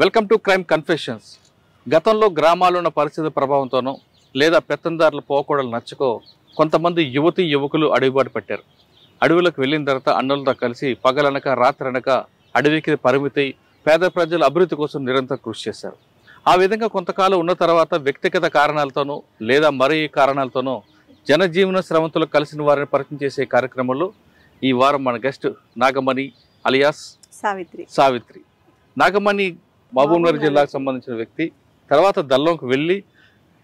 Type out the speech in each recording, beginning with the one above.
Welcome to crime confessions. గతంలో గ్రామాల్లో ఉన్న పరిస్థితి ప్రభావంతోనో లేదా పెత్తందారుల పోకూడలు నచ్చకో కొంతమంది యువతీ యువకులు అడవిబాటు పెట్టారు. అడవులకు వెళ్ళిన తర్వాత అన్నులతో కలిసి పగలనక రాత్రనక అడవికి పరిమితి పేద ప్రజల అభివృద్ధి కోసం నిరంతరం కృషి చేశారు. ఆ విధంగా కొంతకాలం ఉన్న తర్వాత వ్యక్తిగత కారణాలతోనో లేదా మరే కారణాలతోనో జనజీవన శ్రవంతులు కలిసిన వారిని పరిచయం చేసే కార్యక్రమంలో ఈ వారం మన గెస్ట్ నాగమణి అలియాస్ సావిత్రి. నాగమణి మహబూబ్నగర్ జిల్లాకు సంబంధించిన వ్యక్తి. తర్వాత దల్లంకు వెళ్ళి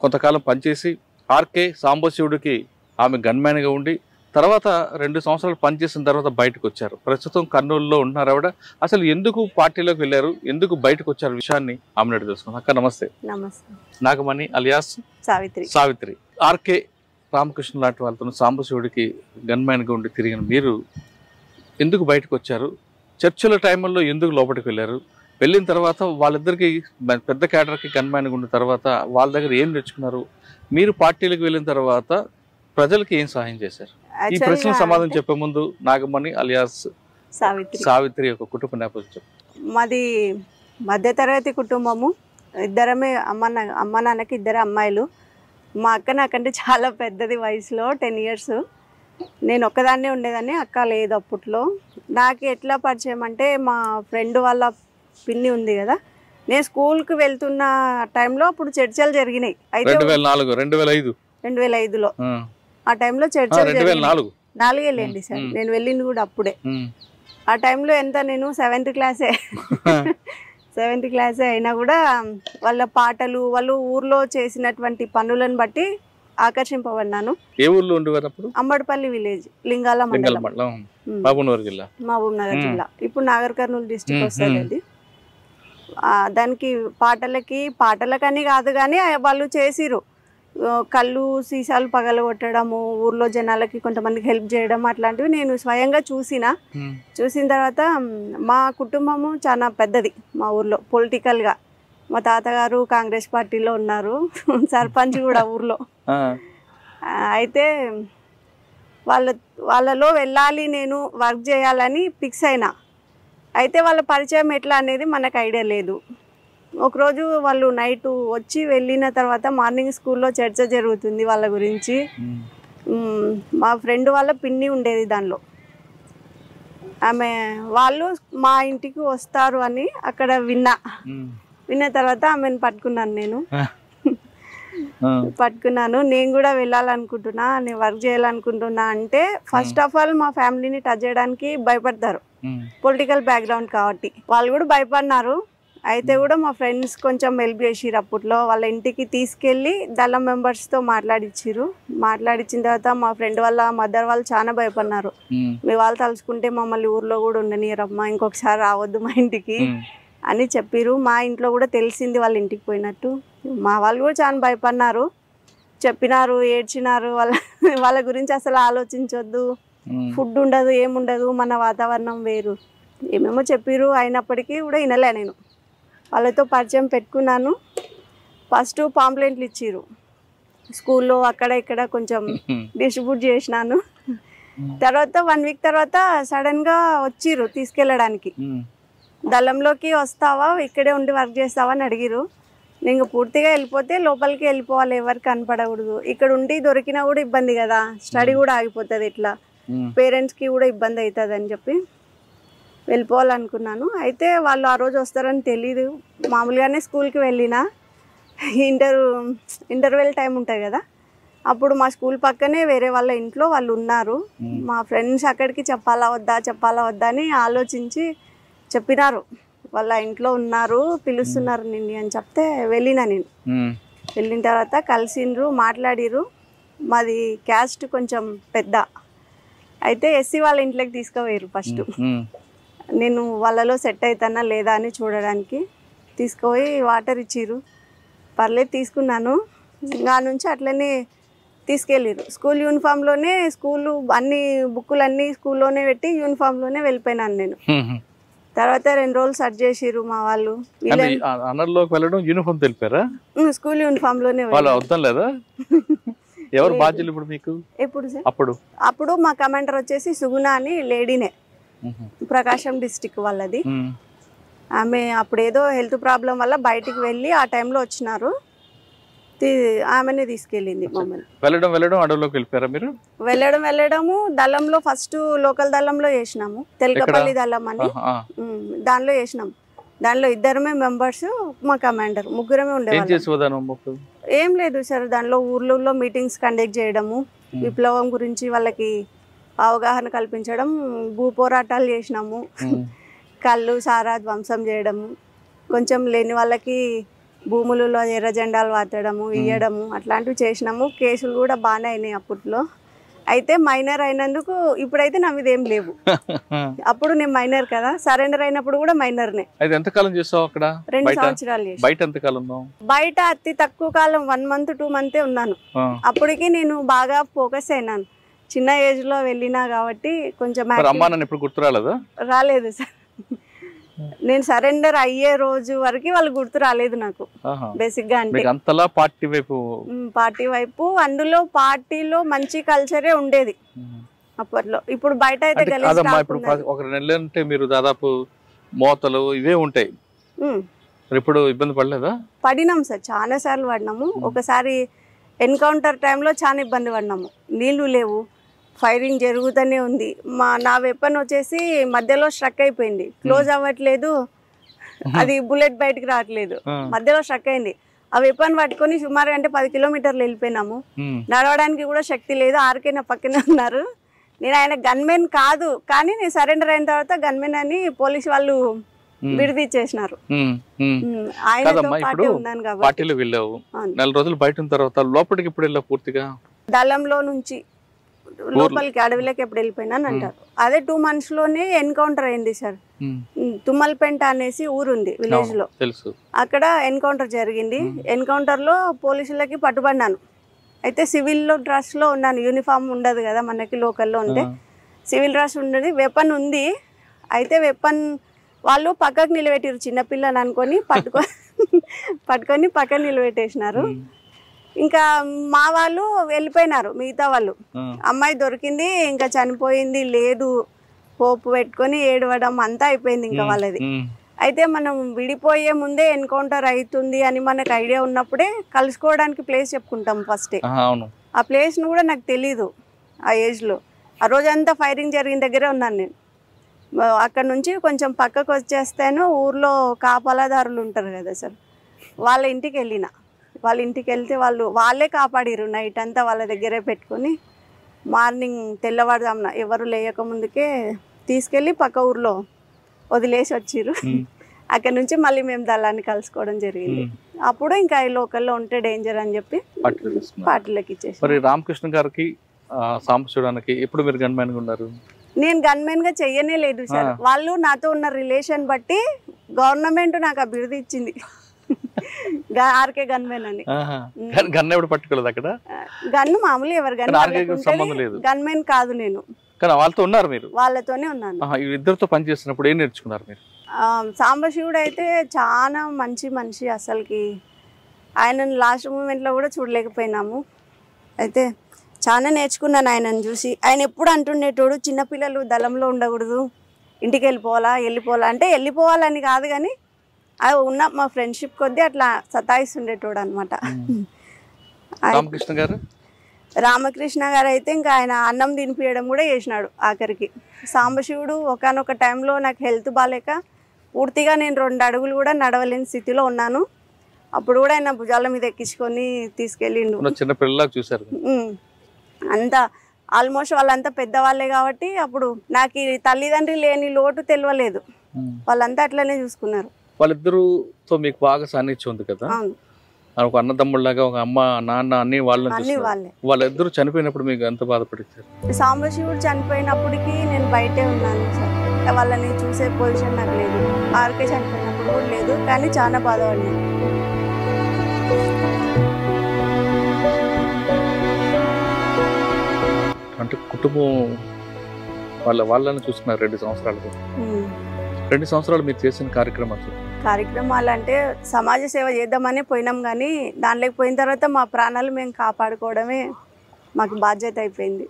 కొంతకాలం పనిచేసి ఆర్కే సాంబశివుడికి ఆమె గన్మ్యాన్గా ఉండి తర్వాత 2 సంవత్సరాలు పనిచేసిన తర్వాత బయటకు వచ్చారు. ప్రస్తుతం కర్నూలులో ఉంటున్నారు ఆవిడ. అసలు ఎందుకు పార్టీలోకి వెళ్ళారు, ఎందుకు బయటకు వచ్చారు విషయాన్ని ఆమె నడి తెలుసుకున్నాం. అక్క నమస్తే. నాగమణి అలియాస్ సావిత్రి. ఆర్కే రామకృష్ణ లాంటి వాళ్ళతో సాంబశివుడికి గన్మ్యాన్గా ఉండి తిరిగిన మీరు ఎందుకు బయటకు వచ్చారు? చర్చల టైంలో ఎందుకు లోపలికి వెళ్ళారు? వెళ్ళిన తర్వాత వాళ్ళిద్దరికి పెద్ద క్యాడర్కి గన్మ్యాన్గా ఉన్న తర్వాత వాళ్ళ దగ్గర ఏం నేర్చుకున్నారు? మీరు పార్టీలకు వెళ్ళిన తర్వాత ప్రజలకి ఏం సహాయం చేశారు? ఈ ప్రశ్న సమాధానం చెప్పే ముందు నాగమణి అలియాస్ సావిత్రి యొక్క కుటుంబ నేపథ్యం. మాది మధ్యతరగతి కుటుంబము. ఇద్దరమే అమ్మ నాన్నకి 2 అమ్మాయిలు. మా అక్క నాకంటే చాలా పెద్దది వయసులో 10 years. నేను ఒక్కదాన్నే ఉండేదాన్ని, అక్క లేదు అప్పట్లో. నాకు ఎట్లా పరిచయం అంటే మా ఫ్రెండ్ వాళ్ళ పిన్ని ఉంది కదా, నేను స్కూల్కి వెళ్తున్న టైంలో అప్పుడు చర్చలు జరిగినాయి. 2005లో ఆ టైంలో చర్చలు 4 లేండి సార్, నేను వెళ్ళింది కూడా అప్పుడే. ఆ టైంలో ఎంత నేను 7th క్లాసే అయినా కూడా వాళ్ళ పాటలు, వాళ్ళు ఊర్లో చేసినటువంటి పనులను బట్టి ఆకర్షింపబడినాను. ఏ ఊర్లో ఉండేవారు అప్పుడు? అంబడిపల్లి విలేజ్, లింగాల మండలం, మహబూబ్నగర్ జిల్లా. ఇప్పుడు నాగర్ కర్నూలు డిస్ట్రిక్ట్ వస్తుంది అది. దానికి పాటలకని కాదు కానీ వాళ్ళు చేసిరు. కళ్ళు సీసాలు పగలగొట్టడము, ఊర్లో జనాలకి కొంతమందికి హెల్ప్ చేయడం, అట్లాంటివి నేను స్వయంగా చూసిన తర్వాత మా కుటుంబము చాలా పెద్దది మా ఊర్లో పొలిటికల్గా. మా తాతగారు కాంగ్రెస్ పార్టీలో ఉన్నారు, సర్పంచ్ కూడా ఊర్లో. అయితే వాళ్ళలో వెళ్ళాలి, నేను వర్క్ చేయాలని ఫిక్స్ అయినా. అయితే వాళ్ళ పరిచయం ఎట్లా అనేది మనకు ఐడియా లేదు. ఒకరోజు వాళ్ళు నైట్ వచ్చి వెళ్ళిన తర్వాత మార్నింగ్ స్కూల్లో చర్చ జరుగుతుంది వాళ్ళ గురించి. మా ఫ్రెండ్ వాళ్ళ పిన్ని ఉండేది దానిలో. వాళ్ళు మా ఇంటికి వస్తారు అని అక్కడ విన్న తర్వాత ఆమెను పట్టుకున్నాను. నేను కూడా వెళ్ళాలనుకుంటున్నా, నేను వర్క్ చేయాలనుకుంటున్నా అంటే ఫస్ట్ ఆఫ్ ఆల్ మా ఫ్యామిలీని టచ్ చేయడానికి భయపడతారు, పొలిటికల్ బ్యాక్గ్రౌండ్ కాబట్టి. వాళ్ళు కూడా భయపడినారు. అయితే కూడా మా ఫ్రెండ్స్ కొంచెం హెల్ప్ చేసిరు. అప్పట్లో వాళ్ళ ఇంటికి తీసుకెళ్ళి దళం మెంబర్స్తో మాట్లాడించిన తర్వాత మా ఫ్రెండ్ వాళ్ళ మదర్ వాళ్ళు చాలా భయపడినారు. మీ వాళ్ళు తలుచుకుంటే మమ్మల్ని ఊర్లో కూడా ఉండనియరమ్మా, ఇంకొకసారి రావద్దు మా ఇంటికి అని చెప్పిరు. మా ఇంట్లో కూడా తెలిసింది వాళ్ళ ఇంటికి పోయినట్టు. మా వాళ్ళు కూడా చాలా భయపడినారు, చెప్పినారు, ఏడ్చినారు. వాళ్ళ గురించి అసలు ఆలోచించొద్దు, ఫుడ్ ఉండదు, ఏముండదు, మన వాతావరణం వేరు, ఏమేమో చెప్పిరు. అయినప్పటికీ కూడా వినలే. నేను వాళ్ళతో పరిచయం పెట్టుకున్నాను. ఫస్ట్ పాంప్లెంట్లు ఇచ్చిరు స్కూల్లో, అక్కడ ఇక్కడ కొంచెం డిస్ట్రిబ్యూట్ చేసినాను. తర్వాత 1 week తర్వాత సడన్గా వచ్చిర్రు తీసుకెళ్ళడానికి. దళంలోకి వస్తావా, ఇక్కడే ఉండి వర్క్ చేస్తావా అని అడిగిరు. నేను పూర్తిగా వెళ్ళిపోతే లోపలికి వెళ్ళిపోవాలి, ఎవరికి కనపడకూడదు. ఇక్కడ ఉండి దొరికినా కూడా ఇబ్బంది కదా, స్టడీ కూడా ఆగిపోతుంది, ఇట్లా పేరెంట్స్కి కూడా ఇబ్బంది అవుతుంది అని చెప్పి వెళ్ళిపోవాలనుకున్నాను. అయితే వాళ్ళు ఆ రోజు వస్తారని తెలీదు. మామూలుగానే స్కూల్కి వెళ్ళిన ఇంటర్వెల్ టైం ఉంటుంది కదా, అప్పుడు మా స్కూల్ పక్కనే వేరే వాళ్ళ ఇంట్లో వాళ్ళు ఉన్నారు. మా ఫ్రెండ్స్ అక్కడికి చెప్పాలా వద్దా అని ఆలోచించి చెప్పినారు. వాళ్ళ ఇంట్లో ఉన్నారు, పిలుస్తున్నారు నిన్ను అని చెప్తే వెళ్ళిన. నేను వెళ్ళిన తర్వాత కలిసిండ్రు, మాట్లాడిరు. మాది క్యాస్ట్ కొంచెం పెద్ద. అయితే ఎస్సీ వాళ్ళ ఇంట్లోకి తీసుకుపోయారు. ఫస్ట్ నేను వాళ్ళలో సెట్ అవుతానా లేదా అని చూడడానికి తీసుకుపోయి వాటర్ ఇచ్చిర్రు. పర్లేదు తీసుకున్నాను. ఇంకా నుంచి అట్లనే తీసుకెళ్ళిరు. స్కూల్ యూనిఫామ్లోనే, అన్ని బుక్కులన్నీ స్కూల్లోనే పెట్టి యూనిఫామ్లోనే వెళ్ళిపోయినాను నేను. తర్వాత 2 రోజులు సెర్చ్ చేసిర్రు మా వాళ్ళు. స్కూల్ యూనిఫామ్లోనే. అప్పుడు మా కమాండర్ వచ్చేసి సుగుణ అని లేడీనే, ప్రకాశం డిస్టిక్ వాళ్ళది. ఆమె అప్పుడు ఏదో హెల్త్ ప్రాబ్లం వల్ల బయటికి వెళ్ళి ఆ టైంలో వచ్చినారు, ఆమెనే తీసుకెళ్ళింది మమ్మల్ని. వెళ్ళడం అడవిలోకి వెళ్ళిపోయారా మీరు? వెళ్ళడము దళంలో ఫస్ట్ లోకల్ దళంలో వేసినాము, తెలకపల్లి దళం అని, దానిలో వేసినాము. దానిలో 2 మెంబర్స్, మా కమాండర్, ముగ్గురమే ఉండేవాళ్ళు. ఏం లేదు సార్, దానిలో ఊర్లలో మీటింగ్స్ కండక్ట్ చేయడము, విప్లవం గురించి వాళ్ళకి అవగాహన కల్పించడం, భూ పోరాటాలు చేసినాము, కళ్ళు సారా ధ్వంసం చేయడము, కొంచెం లేని వాళ్ళకి భూములలో ఎర్ర జెండాలు వాతడము, ఇయ్యడము, అట్లాంటివి చేసినాము. కేసులు కూడా బాగానే అయినాయి అప్పట్లో. అయితే మైనర్ అయినందుకు ఇప్పుడైతే నా మీద ఏం లేవు. అప్పుడు నేను మైనర్ కదా, సరెండర్ అయినప్పుడు కూడా మైనర్నే. ఎంతకాలం చేసావు అక్కడ? 2 సంవత్సరాలు చేసి. బయట ఎంతకాలం? బయట అతి తక్కువ కాలం, 1 month 2 months ఉన్నాను. అప్పటికి నేను బాగా ఫోకస్ అయినాను, చిన్న ఏజ్ లో వెళ్ళినా కాబట్టి కొంచెం. ఎప్పుడు గుర్తు రాలేదా? రాలేదు సార్, నేను సరెండర్ అయ్యే రోజు వరకు వాళ్ళు గుర్తు రాలేదు నాకు బేసిక్ గా. అంటే పార్టీ వైపు, అందులో పార్టీలో మంచి కల్చరే ఉండేది అప్పట్లో. ఇప్పుడు బయట అయితే ఒక నెల అంటే మీరు దాదాపు మోతలు ఇవే ఉంటాయి. ఇప్పుడు ఇబ్బంది పడలేదా? పడినాం సార్, చాలా సార్లు పడినాము. ఒకసారి ఎన్కౌంటర్ టైంలో చాలా ఇబ్బంది పడినాము, నీళ్లు లేవు, ఫైరింగ్ జరుగుతూనే ఉంది. నా వెపన్ వచ్చేసి మధ్యలో స్ట్రక్ అయిపోయింది, క్లోజ్ అవ్వట్లేదు, అది బుల్లెట్ బయటకు రావట్లేదు, మధ్యలో స్ట్రక్ అయింది. ఆ వెపన్ పట్టుకొని సుమారు అంటే 10 kilometers వెళ్ళిపోయినాము. నడవడానికి కూడా శక్తి లేదు. ఆర్కే నా పక్కనే ఉన్నారు. నేను ఆయన గన్మెన్ కాదు, కానీ నేను సరెండర్ అయిన తర్వాత గన్మెన్ అని పోలీసు వాళ్ళు విడిదిచ్చేసినారు. పార్టీలో వెళ్ళావు, 4 రోజులు బయట ఉన్న తర్వాత లోపలికి ఇప్పుడు వెళ్ళావు పూర్తిగా? దళంలో నుంచి లోపలికి అడవిలోకి ఎప్పుడు వెళ్ళిపోయినాను అంటారు. అదే 2 months లోనే ఎన్కౌంటర్ అయింది సార్. తుమ్మల్పెంట అనేసి ఊరుంది విలేజ్ లో, అక్కడ ఎన్కౌంటర్ జరిగింది. ఎన్కౌంటర్ లో పోలీసులకి పట్టుబడినాను. అయితే సివిల్లో డ్రెస్ లో ఉన్నాను, యూనిఫామ్ ఉండదు కదా మనకి లోకల్లో ఉంటే, సివిల్ డ్రెస్ ఉండేది, వెపన్ ఉంది. అయితే వెపన్ వాళ్ళు పక్కకు నిలబెట్టారు, చిన్నపిల్లని అనుకొని పట్టుకొని పక్కన నిలబెట్టేసినారు. ఇంకా మా వాళ్ళు వెళ్ళిపోయినారు, మిగతా వాళ్ళు. అమ్మాయి దొరికింది, ఇంకా చనిపోయింది లేదు, హోప్ పెట్టుకొని ఏడవడం అంతా అయిపోయింది ఇంకా వాళ్ళది. అయితే మనం విడిపోయే ముందే ఎన్కౌంటర్ అవుతుంది అని మనకు ఐడియా ఉన్నప్పుడే కలుసుకోవడానికి ప్లేస్ చెప్పుకుంటాం ఫస్ట్. ఆ ప్లేస్ ను కూడా నాకు తెలీదు ఆ ఏజ్ లో. ఆ రోజంతా ఫైరింగ్ జరిగిన దగ్గరే ఉన్నాను నేను. అక్కడ నుంచి కొంచెం పక్కకు వచ్చేస్తాను, ఊర్లో కాపలాదారులు ఉంటారు కదా సార్, వాళ్ళ ఇంటికి వెళ్ళిన. వాళ్ళ ఇంటికి వెళ్తే వాళ్ళే కాపాడిరు. నైట్ అంతా వాళ్ళ దగ్గరే పెట్టుకొని మార్నింగ్ తెల్లవారుజామున ఎవరు లేయక ముందుకే తీసుకెళ్ళి పక్క ఊర్లో వదిలేసి వచ్చిర్రు. అక్కడ నుంచి మళ్ళీ మేము దళాన్ని కలుసుకోవడం జరిగింది. అప్పుడు ఇంకా లోకల్లో ఉంటే డేంజర్ అని చెప్పి పార్టీలోకి ఇచ్చేసి. మరి రామకృష్ణ గారికి సాంబశివుడానికి ఎప్పుడు మీరు గన్మెన్ గా ఉన్నారు? నేను గన్మెన్ గా చెయ్యనే లేదు సార్. వాళ్ళు నాతో ఉన్న రిలేషన్ బట్టి గవర్నమెంట్ నాకు ఆ బిరుదు ఇచ్చింది, ఆర్కే గన్మెన్ అని. గన్ ఎవరు పట్టుకోలేదు అక్కడ? గన్ను మామూలు ఎవరు గన్మెన్ కాదు నేను. వాళ్ళతో ఉన్నారు మీరు? వాళ్ళతోనే ఉన్నాను. ఇద్దరితో పని చేస్తున్నప్పుడు ఏం నేర్చుకున్నారు మీరు? సాంబశివుడు అయితే చాలా మంచి మనిషి అసలుకి. ఆయనను లాస్ట్ మూమెంట్ లో కూడా చూడలేకపోయినాము. అయితే చాలా నేర్చుకున్నాను ఆయనను చూసి. ఆయన ఎప్పుడు అంటుండేటోడు, చిన్నపిల్లలు దళంలో ఉండకూడదు, ఇంటికి వెళ్ళిపోవాలా అంటే వెళ్ళిపోవాలని కాదు, కానీ అది ఉన్న మా ఫ్రెండ్షిప్ కొద్దీ అట్లా సతాయిస్తుండేటోడు అనమాట. రామకృష్ణ గారు అయితే ఇంకా ఆయన అన్నం తినిపించడం కూడా చేసినాడు ఆఖరికి. సాంబశివుడు ఒకనొక టైంలో నాకు హెల్త్ బాగాలేక పూర్తిగా నేను 2 అడుగులు కూడా నడవలేని స్థితిలో ఉన్నాను. అప్పుడు కూడా ఆయన భుజాల మీద ఎక్కించుకొని తీసుకెళ్ళిండు. అంతా ఆల్మోస్ట్ వాళ్ళంతా పెద్దవాళ్ళే కాబట్టి అప్పుడు నాకు తల్లిదండ్రి లేని లోటు తెలియలేదు. వాళ్ళంతా అట్లనే చూసుకున్నారు. వాళ్ళిద్దరుతో మీకు బాగా సాన్నిధ్యం ఉంది కదా, ఒక అన్నదమ్ముళ్ళగా, ఒక అమ్మ నాన్న అన్ని వాళ్ళిద్దరు చనిపోయినప్పుడు మీకు ఎంత బాధపడించారు? సాంబశివుడు చనిపోయినప్పటికీ నేను బయటే ఉన్నాను సార్, వాళ్ళని చూసే పొజిషన్ నాకు లేదు. ఆర్కే చనిపోయినప్పుడు కూడా లేదు, కానీ చాలా బాధపడినాను. అంటే కుటుంబం వాళ్ళని చూసుకున్నారు 2 సంవత్సరాలుగా. 2 సంవత్సరాలు మీరు చేసిన కార్యక్రమాలు అంటే సమాజ సేవ చేద్దామని పోయినాం, కానీ దానిలోకి పోయిన తర్వాత మా ప్రాణాలు మేము కాపాడుకోవడమే మాకు బాధ్యత అయిపోయింది.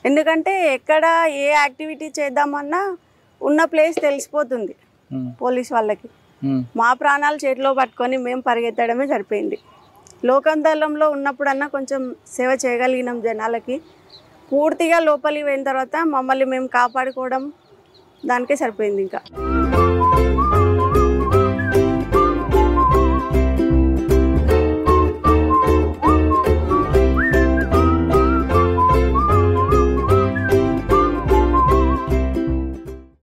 ఎందుకంటే ఎక్కడ ఏ యాక్టివిటీ చేద్దామన్నా ఉన్న ప్లేస్ తెలిసిపోతుంది. పోలీస్ వాళ్ళకి. మా ప్రాణాలు చేతిలో పట్టుకొని మేము పరిగెత్తడమే సరిపోయింది. లోకంతలంలో ఉన్నప్పుడన్నా కొంచెం సేవ చేయగలిగినాం జనాలకి. పూర్తిగా లోపలికి పోయిన తర్వాత మమ్మల్ని మేము కాపాడుకోవడం దానికే సరిపోయింది ఇంకా.